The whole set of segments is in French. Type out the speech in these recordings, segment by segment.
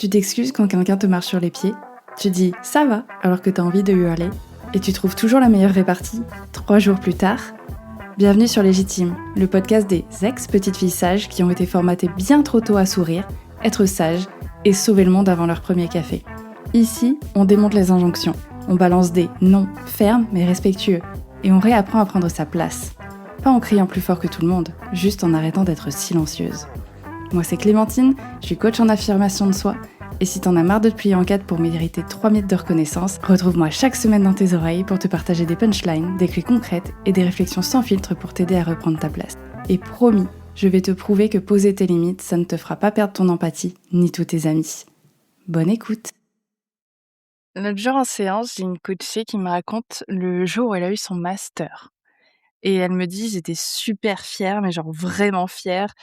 Tu t'excuses quand quelqu'un te marche sur les pieds. Tu dis « ça va » alors que t'as envie de hurler. Et tu trouves toujours la meilleure répartie 3 jours plus tard. Bienvenue sur Légitime, le podcast des ex-petites filles sages qui ont été formatées bien trop tôt à sourire, être sages et sauver le monde avant leur premier café. Ici, on démonte les injonctions, on balance des non fermes mais respectueux et on réapprend à prendre sa place. Pas en criant plus fort que tout le monde, juste en arrêtant d'être silencieuse. Moi c'est Clémentine, je suis coach en affirmation de soi et si t'en as marre de te plier en quatre pour mériter 3 mètres de reconnaissance, retrouve-moi chaque semaine dans tes oreilles pour te partager des punchlines, des clés concrètes et des réflexions sans filtre pour t'aider à reprendre ta place. Et promis, je vais te prouver que poser tes limites, ça ne te fera pas perdre ton empathie, ni tous tes amis. Bonne écoute. L'autre jour en séance, j'ai une coachée qui me raconte le jour où elle a eu son master. Et elle me dit: «J'étais super fière, mais genre vraiment fière».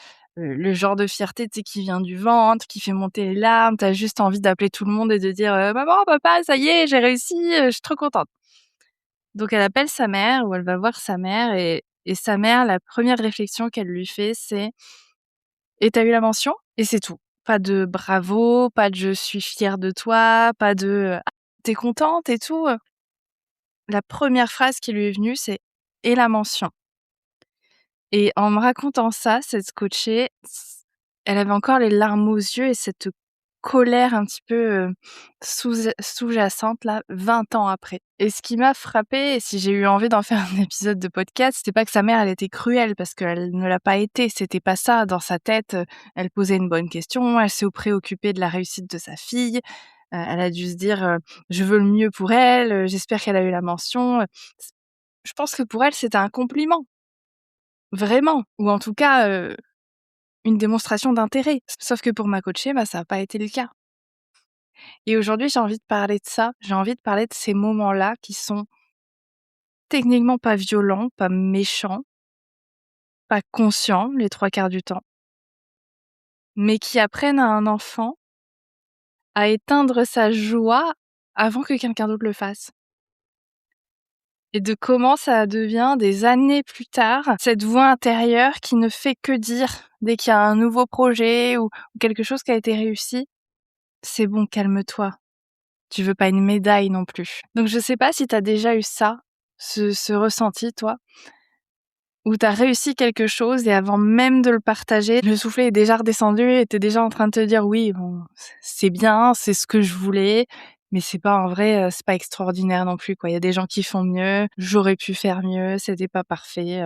Le genre de fierté, tu sais, qui vient du ventre, qui fait monter les larmes. Tu as juste envie d'appeler tout le monde et de dire: «Maman, papa, ça y est, j'ai réussi, je suis trop contente». Donc elle appelle sa mère ou elle va voir sa mère et sa mère, la première réflexion qu'elle lui fait, c'est: «Et tu as eu la mention?» Et c'est tout. Pas de bravo, pas de je suis fière de toi, pas de ah, tu es contente et tout, La première phrase qui lui est venue, c'est: «Et la mention?» Et en me racontant ça, cette coachée, elle avait encore les larmes aux yeux et cette colère un petit peu, sous-jacente là, 20 ans après. Et ce qui m'a frappée et si j'ai eu envie d'en faire un épisode de podcast, c'était pas que sa mère, elle était cruelle parce qu'elle ne l'a pas été, c'était pas ça. Dans sa tête, elle posait une bonne question, elle s'est préoccupée de la réussite de sa fille, elle a dû se dire, «Je veux le mieux pour elle, j'espère qu'elle a eu la mention», je pense que pour elle, c'était un compliment. Vraiment, ou en tout cas, une démonstration d'intérêt. Sauf que pour ma coachée, bah, ça a pas été le cas. Et aujourd'hui, j'ai envie de parler de ça. J'ai envie de parler de ces moments-là qui sont techniquement pas violents, pas méchants, pas conscients les 3 quarts du temps, mais qui apprennent à un enfant à éteindre sa joie avant que quelqu'un d'autre le fasse. Et de comment ça devient des années plus tard, cette voix intérieure qui ne fait que dire, dès qu'il y a un nouveau projet ou quelque chose qui a été réussi: «C'est bon, calme-toi. Tu veux pas une médaille non plus». Donc je sais pas si t'as déjà eu ça, ce ressenti toi, où t'as réussi quelque chose et avant même de le partager, le soufflet est déjà redescendu et tu déjà en train de te dire: «Oui, bon, c'est bien, c'est ce que je voulais, mais c'est pas en vrai, c'est pas extraordinaire non plus quoi. Il y a des gens qui font mieux, j'aurais pu faire mieux, c'était pas parfait».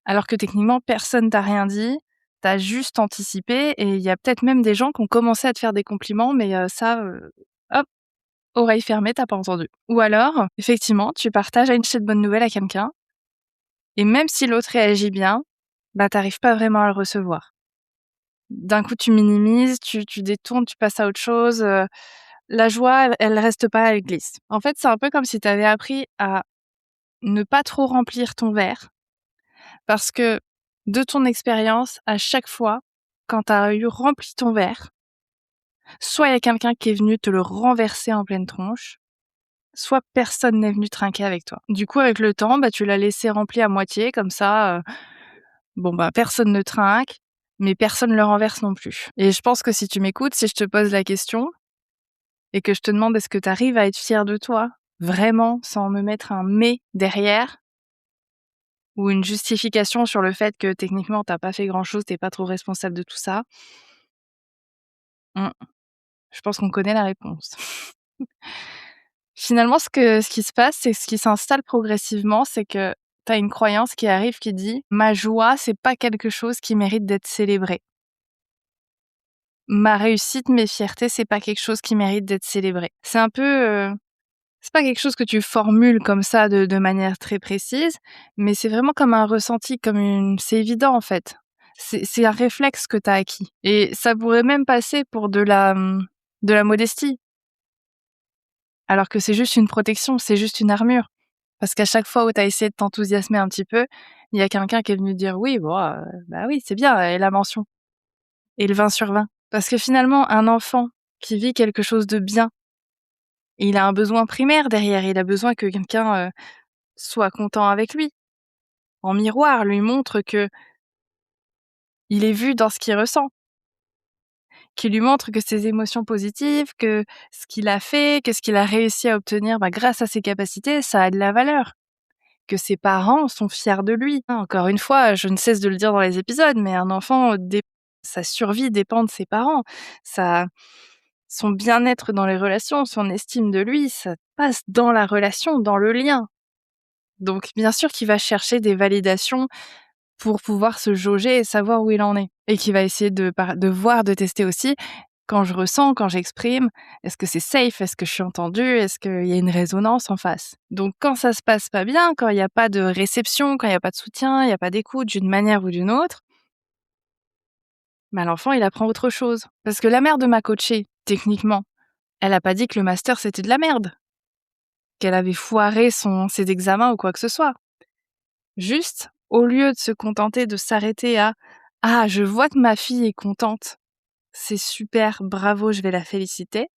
Alors que techniquement personne t'a rien dit, t'as juste anticipé et il y a peut-être même des gens qui ont commencé à te faire des compliments mais ça, hop, oreille fermée, tu pas entendu. Ou alors, effectivement, tu partages une petite bonne nouvelle à quelqu'un et même si l'autre réagit bien, bah, tu pas vraiment à le recevoir. D'un coup, tu minimises, tu détournes, tu passes à autre chose, la joie, elle reste pas, elle glisse. En fait, c'est un peu comme si tu avais appris à ne pas trop remplir ton verre parce que, de ton expérience, à chaque fois, quand tu as eu rempli ton verre, soit il y a quelqu'un qui est venu te le renverser en pleine tronche, soit personne n'est venu trinquer avec toi. Du coup, avec le temps, bah, tu l'as laissé rempli à moitié comme ça, bon, bah, personne ne trinque, mais personne le renverse non plus. Et je pense que si tu m'écoutes, si je te pose la question et que je te demande est-ce que tu arrives à être fière de toi, vraiment, sans me mettre un «mais» derrière ou une justification sur le fait que techniquement tu pas fait grand-chose, tu pas trop responsable de tout ça, mmh, je pense qu'on connaît la réponse. Finalement, ce qui se passe, c'est ce qui s'installe progressivement, c'est que tu as une croyance qui arrive qui dit: «Ma joie, c'est pas quelque chose qui mérite d'être célébré. Ma réussite, mes fiertés, c'est pas quelque chose qui mérite d'être célébré». C'est un peu, c'est pas quelque chose que tu formules comme ça de manière très précise, mais c'est vraiment comme un ressenti, comme une c'est évident, en fait. C'est un réflexe que tu as acquis et ça pourrait même passer pour de la modestie, alors que c'est juste une protection, c'est juste une armure. Parce qu'à chaque fois où tu as essayé de t'enthousiasmer un petit peu, il y a quelqu'un qui est venu dire: «Oui, bon, bah, oui, c'est bien et la mention et le 20/20». Parce que finalement, un enfant qui vit quelque chose de bien, il a un besoin primaire derrière, il a besoin que quelqu'un, soit content avec lui. En miroir, lui montre que il est vu dans ce qu'il ressent. qui lui montre que ses émotions positives, que ce qu'il a fait, que ce qu'il a réussi à obtenir, grâce à ses capacités, ça a de la valeur. Que ses parents sont fiers de lui. Encore une fois, je ne cesse de le dire dans les épisodes, mais un enfant, sa survie dépend de ses parents. Sa Son bien-être dans les relations, son estime de lui, ça passe dans la relation, dans le lien. Donc bien sûr qu'il va chercher des validations pour pouvoir se jauger et savoir où il en est. Et qu'il va essayer de voir, de tester aussi quand je ressens, quand j'exprime, est-ce que c'est safe? Est-ce que je suis entendue? Est-ce qu'il y a une résonance en face? Donc quand ça se passe pas bien, quand il y a pas de réception, quand il y a pas de soutien, il y a pas d'écoute d'une manière ou d'une autre, l'enfant il apprend autre chose. Parce que la mère de ma coachée, techniquement, elle a pas dit que le master c'était de la merde, qu'elle avait foiré ses examens ou quoi que ce soit. Juste, au lieu de se contenter de s'arrêter à: «Ah, je vois que ma fille est contente, c'est super, bravo, je vais la féliciter»,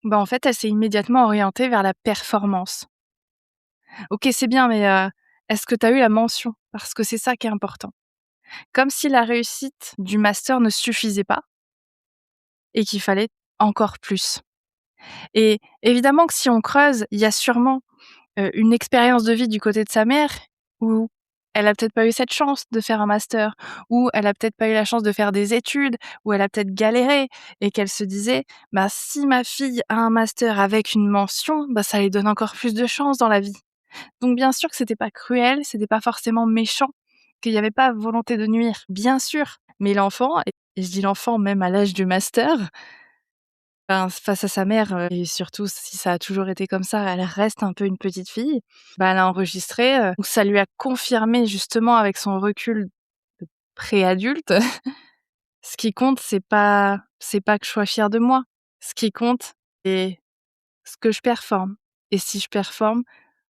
en fait, elle s'est immédiatement orientée vers la performance. OK, c'est bien, mais est-ce que tu as eu la mention? Parce que c'est ça qui est important. Comme si la réussite du master ne suffisait pas et qu'il fallait encore plus. Et évidemment que si on creuse, il y a sûrement une expérience de vie du côté de sa mère où elle a peut-être pas eu cette chance de faire un master, ou elle a peut-être pas eu la chance de faire des études, ou elle a peut-être galéré et qu'elle se disait: Si ma fille a un master avec une mention, ça lui donne encore plus de chance dans la vie». Donc bien sûr que c'était pas cruel, c'était pas forcément méchant, qu'il y avait pas volonté de nuire, bien sûr. Mais l'enfant, et je dis l'enfant même à l'âge du master, face à sa mère, et surtout si ça a toujours été comme ça, elle reste un peu une petite fille. Elle a enregistré, où ça lui a confirmé justement avec son recul de préadulte, ce qui compte c'est pas que je sois fière de moi. Ce qui compte, c'est ce que je performe et si je performe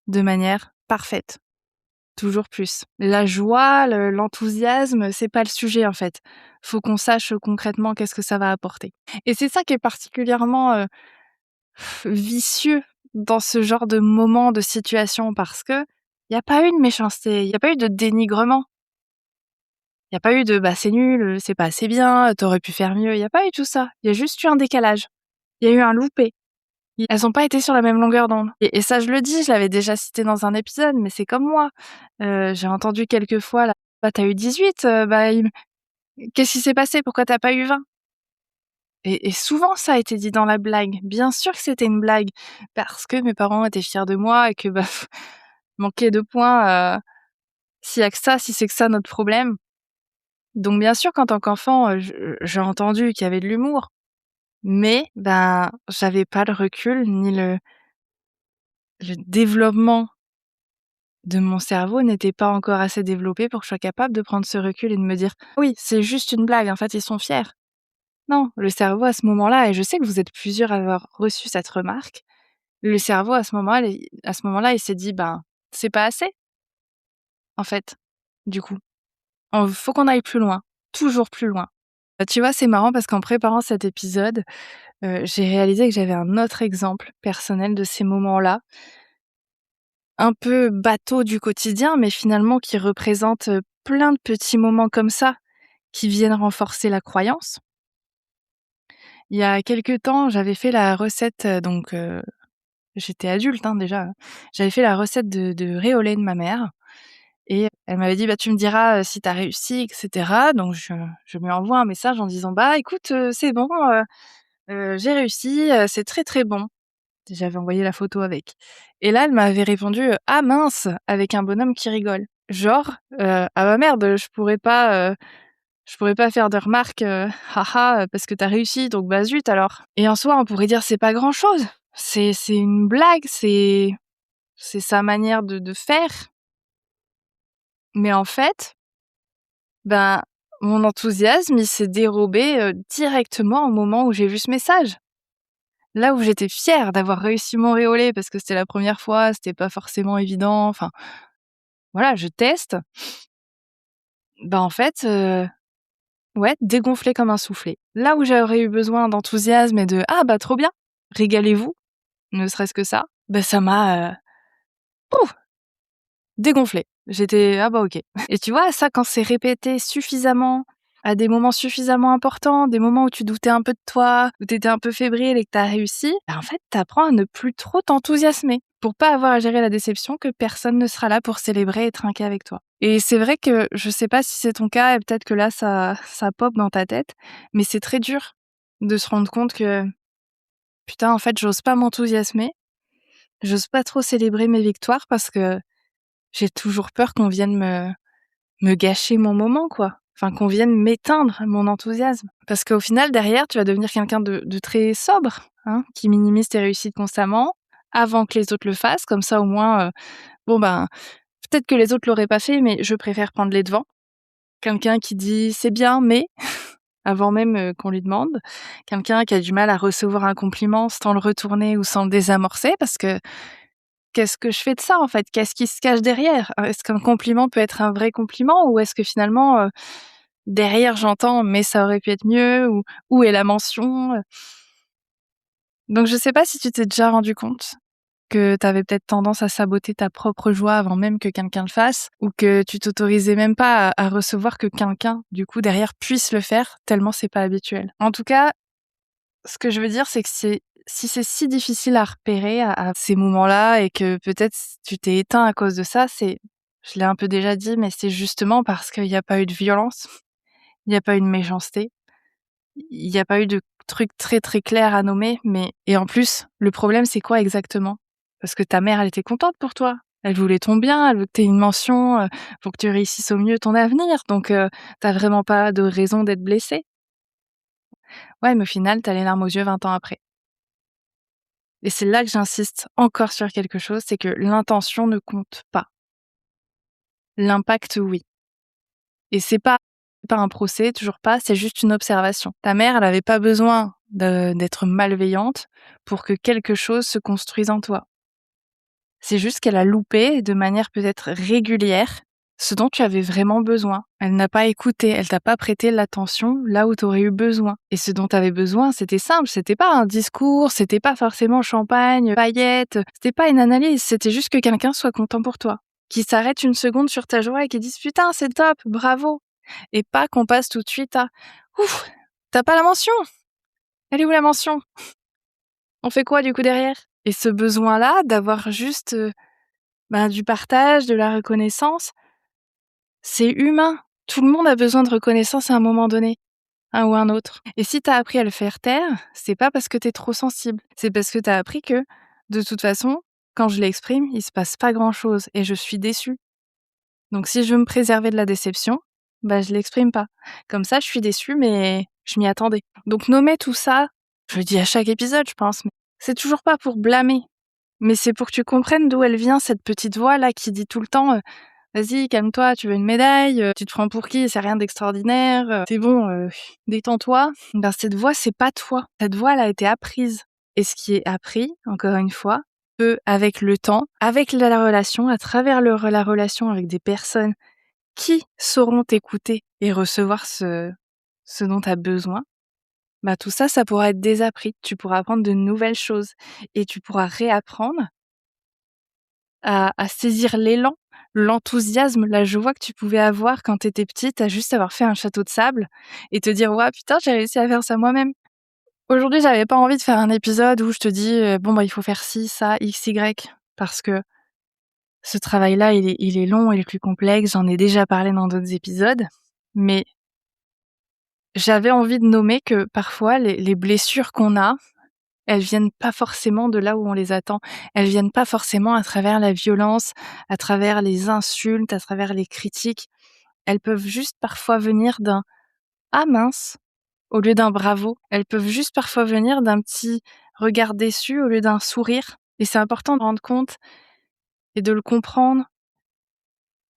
de manière parfaite. Toujours plus. La joie, l'enthousiasme, c'est pas le sujet en fait. Faut qu'on sache concrètement qu'est-ce que ça va apporter. Et c'est ça qui est particulièrement, vicieux dans ce genre de moment, de situation, parce que il y a pas eu de méchanceté, il y a pas eu de dénigrement. Il y a pas eu de: c'est nul, c'est pas assez bien, tu pu faire mieux». Il y a pas eu tout ça. Il y a juste eu un décalage. Il y a eu un loupé. Elles ont pas été sur la même longueur d'onde. Et ça, je le dis, je l'avais déjà cité dans un épisode, mais c'est comme moi. J'ai entendu quelques fois là: tu eu 18, qu'est-ce qui s'est passé? Pourquoi tu pas eu 20?» Et souvent ça a été dit dans la blague. Bien sûr que c'était une blague, parce que mes parents étaient fiers de moi et que, manquer de points, s'il y a que ça, si c'est que ça notre problème. Donc bien sûr qu'en tant qu'enfant, j'ai entendu qu'il y avait de l'humour, mais j'avais pas le recul ni le développement de mon cerveau n'était pas encore assez développé pour que je sois capable de prendre ce recul et de me dire: «Oui, c'est juste une blague, en fait, ils sont fiers». Non, le cerveau à ce moment-là, et je sais que vous êtes plusieurs à avoir reçu cette remarque, le cerveau à ce moment-là, il s'est dit: c'est pas assez, en fait, du coup. Faut qu'on aille plus loin, toujours plus loin». Tu vois, c'est marrant parce qu'en préparant cet épisode, j'ai réalisé que j'avais un autre exemple personnel de ces moments-là, un peu bateau du quotidien, mais finalement qui représente, plein de petits moments comme ça, qui viennent renforcer la croyance. Il y a quelque temps, j'avais fait la recette, j'étais adulte, déjà, hein. J'avais fait la recette de riz au lait de ma mère et elle m'avait dit: «Tu me diras, si tu as réussi et cetera». Donc je lui envoie un message en disant: écoute, c'est bon, j'ai réussi, c'est très, très bon». J'avais envoyé la photo avec. Et là, elle m'avait répondu, «Ah mince!» avec un bonhomme qui rigole. Genre, «Ah bah merde, je pourrais pas faire de remarques, ha parce que tu as réussi, donc zut alors». Et en soi, on pourrait dire c'est pas grand-chose. C'est une blague, c'est sa manière de faire. Mais en fait, ben, mon enthousiasme, il s'est dérobé, directement au moment où j'ai vu ce message. Là où j'étais fière d'avoir réussi mon ré au lait parce que c'était la première fois, c'était pas forcément évident, enfin voilà, je teste. En fait, ouais, dégonflé comme un soufflé. Là où j'aurais eu besoin d'enthousiasme et de: «Ah trop bien, régalez-vous», ne serait-ce que ça, ça m'a, pouf, dégonflé. J'étais: «Ah OK». Et tu vois, ça, quand c'est répété suffisamment, à des moments suffisamment importants, des moments où tu doutais un peu de toi, où tu étais un peu fébrile et que tu as réussi, en fait, tu apprends à ne plus trop t'enthousiasmer pour pas avoir à gérer la déception que personne ne sera là pour célébrer et trinquer avec toi. Et c'est vrai que je sais pas si c'est ton cas et peut-être que là ça pop dans ta tête, mais c'est très dur de se rendre compte que putain, en fait, j'ose pas m'enthousiasmer, j'ose pas trop célébrer mes victoires parce que j'ai toujours peur qu'on vienne me gâcher mon moment, quoi. Enfin, qu'on vienne m'éteindre mon enthousiasme. Parce qu'au final, derrière, tu vas devenir quelqu'un de très sobre, hein, qui minimise tes réussites constamment, avant que les autres le fassent. Comme ça, au moins, bon ben, peut-être que les autres l'auraient pas fait, mais je préfère prendre les devants. Quelqu'un qui dit: «C'est bien, mais» avant même, qu'on lui demande. Quelqu'un qui a du mal à recevoir un compliment sans le retourner ou sans le désamorcer parce que qu'est-ce que je fais de ça, en fait? Qu'est-ce qui se cache derrière? Est-ce qu'un compliment peut être un vrai compliment ou est-ce que finalement, derrière j'entends: «Mais ça aurait pu être mieux» ou «Où est la mention?» Donc je sais pas si tu t'es déjà rendu compte que tu avais peut-être tendance à saboter ta propre joie avant même que quelqu'un le fasse ou que tu t'autorisais même pas à recevoir que quelqu'un, du coup, derrière puisse le faire tellement c'est pas habituel. En tout cas, ce que je veux dire, c'est que si c'est si difficile à repérer à ces moments-là et que peut-être tu t'es éteint à cause de ça, je l'ai un peu déjà dit, mais c'est justement parce qu'il y a pas eu de violence, il y a pas eu de méchanceté, il y a pas eu de trucs très, très clairs à nommer, mais et en plus, le problème, c'est quoi exactement? Parce que ta mère, elle était contente pour toi. Elle voulait ton bien, elle veut que tu aies une mention, pour que tu réussisses au mieux ton avenir, donc tu vraiment pas de raison d'être blessé. Ouais, mais au final, tu as les larmes aux yeux 20 ans après. Et c'est là que j'insiste encore sur quelque chose, c'est que l'intention ne compte pas. L'impact, oui. Et c'est pas un procès, toujours pas, c'est juste une observation. Ta mère, elle avait pas besoin d'être malveillante pour que quelque chose se construise en toi. C'est juste qu'elle a loupé de manière peut-être régulière ce dont tu avais vraiment besoin. Elle n'a pas écouté, elle t'a pas prêté l'attention là où tu aurais eu besoin. Et ce dont tu avais besoin, c'était simple, c'était pas un discours, c'était pas forcément champagne, paillettes, c'était pas une analyse, c'était juste que quelqu'un soit content pour toi. Qui s'arrête une seconde sur ta joie et qui dise putain, c'est top, bravo. Et pas qu'on passe tout de suite à ouf, t'as pas la mention. Elle est où la mention? On fait quoi du coup derrière? Et ce besoin-là d'avoir juste du partage, de la reconnaissance, c'est humain. Tout le monde a besoin de reconnaissance à un moment donné, un ou un autre. Et si tu as appris à le faire taire, c'est pas parce que tu es trop sensible, c'est parce que tu as appris que, de toute façon, quand je l'exprime, il se passe pas grand-chose et je suis déçue. Donc si je veux me préserver de la déception, je l'exprime pas. Comme ça, je suis déçue, mais je m'y attendais. Donc nommer tout ça, je le dis à chaque épisode, je pense, mais c'est toujours pas pour blâmer, mais c'est pour que tu comprennes d'où elle vient cette petite voix-là qui dit tout le temps, «Vas-y, calme-toi, tu veux une médaille, tu te prends pour qui? C'est rien d'extraordinaire, c'est bon, détends-toi». Cette voix, c'est pas toi. Cette voix, elle a été apprise et ce qui est appris, encore une fois, peut, avec le temps, avec la relation, à travers la relation avec des personnes qui sauront t'écouter et recevoir ce dont tu as besoin, tout ça, ça pourra être désappris. Tu pourras apprendre de nouvelles choses et tu pourras réapprendre à saisir l'élan, l'enthousiasme, la joie que tu pouvais avoir quand tu étais petite à juste avoir fait un château de sable et te dire: «Ouais, putain, j'ai réussi à faire ça moi-même». Aujourd'hui, j'avais pas envie de faire un épisode où je te dis, «Bon, il faut faire ci, ça, X, Y», parce que ce travail-là, il est long, il est plus complexe, j'en ai déjà parlé dans d'autres épisodes, mais j'avais envie de nommer que parfois les blessures qu'on a, elles viennent pas forcément de là où on les attend. Elles viennent pas forcément à travers la violence, à travers les insultes, à travers les critiques. Elles peuvent juste parfois venir d'un «Ah mince» au lieu d'un «bravo». Elles peuvent juste parfois venir d'un petit regard déçu au lieu d'un sourire. Et c'est important de rendre compte et de le comprendre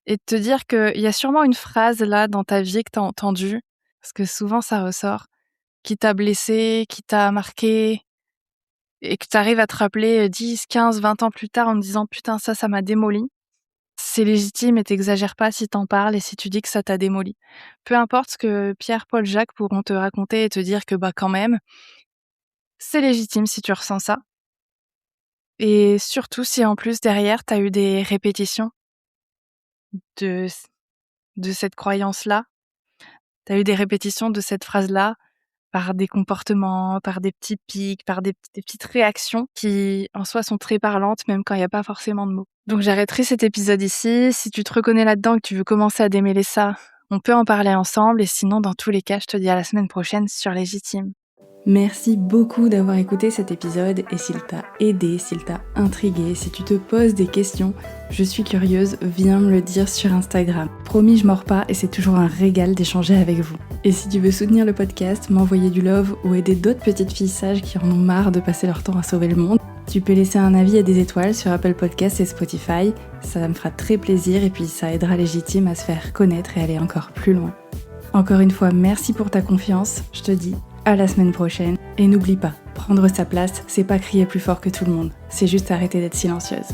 et de te dire qu'il y a sûrement une phrase là dans ta vie que tu as entendue, parce que souvent ça ressort, qui t'a blessé, qui t'a marqué, et que tu arrives à te rappeler 10, 15, 20 ans plus tard en te disant: «Putain, ça m'a démoli». C'est légitime et tu pas si t'en parles et si tu dis que ça t'a démoli. Peu importe ce que Pierre, Paul, Jacques pourront te raconter et te dire que, quand même, c'est légitime si tu ressens ça et surtout si en plus derrière tu as eu des répétitions de cette croyance-là, T'as eu des répétitions de cette phrase-là par des comportements, par des petits pics, par des petites réactions qui, en soi, sont très parlantes, même quand il y a pas forcément de mots. Donc j'arrêterai cet épisode ici. Si tu te reconnais là-dedans, que tu veux commencer à démêler ça, on peut en parler ensemble. Et sinon, dans tous les cas, je te dis à la semaine prochaine sur Légitime. Merci beaucoup d'avoir écouté cet épisode et s'il t'a aidé, s'il t'a intrigué, si tu te poses des questions, je suis curieuse, viens me le dire sur Instagram. Promis, je mords pas et c'est toujours un régal d'échanger avec vous. Et si tu veux soutenir le podcast, m'envoyer du love ou aider d'autres petites filles sages qui en ont marre de passer leur temps à sauver le monde, tu peux laisser un avis et des étoiles sur Apple Podcasts et Spotify, ça me fera très plaisir et puis ça aidera Légitime à se faire connaître et aller encore plus loin. Encore une fois, merci pour ta confiance, je te dis à la semaine prochaine. Et n'oublie pas, prendre sa place, c'est pas crier plus fort que tout le monde, c'est juste arrêter d'être silencieuse.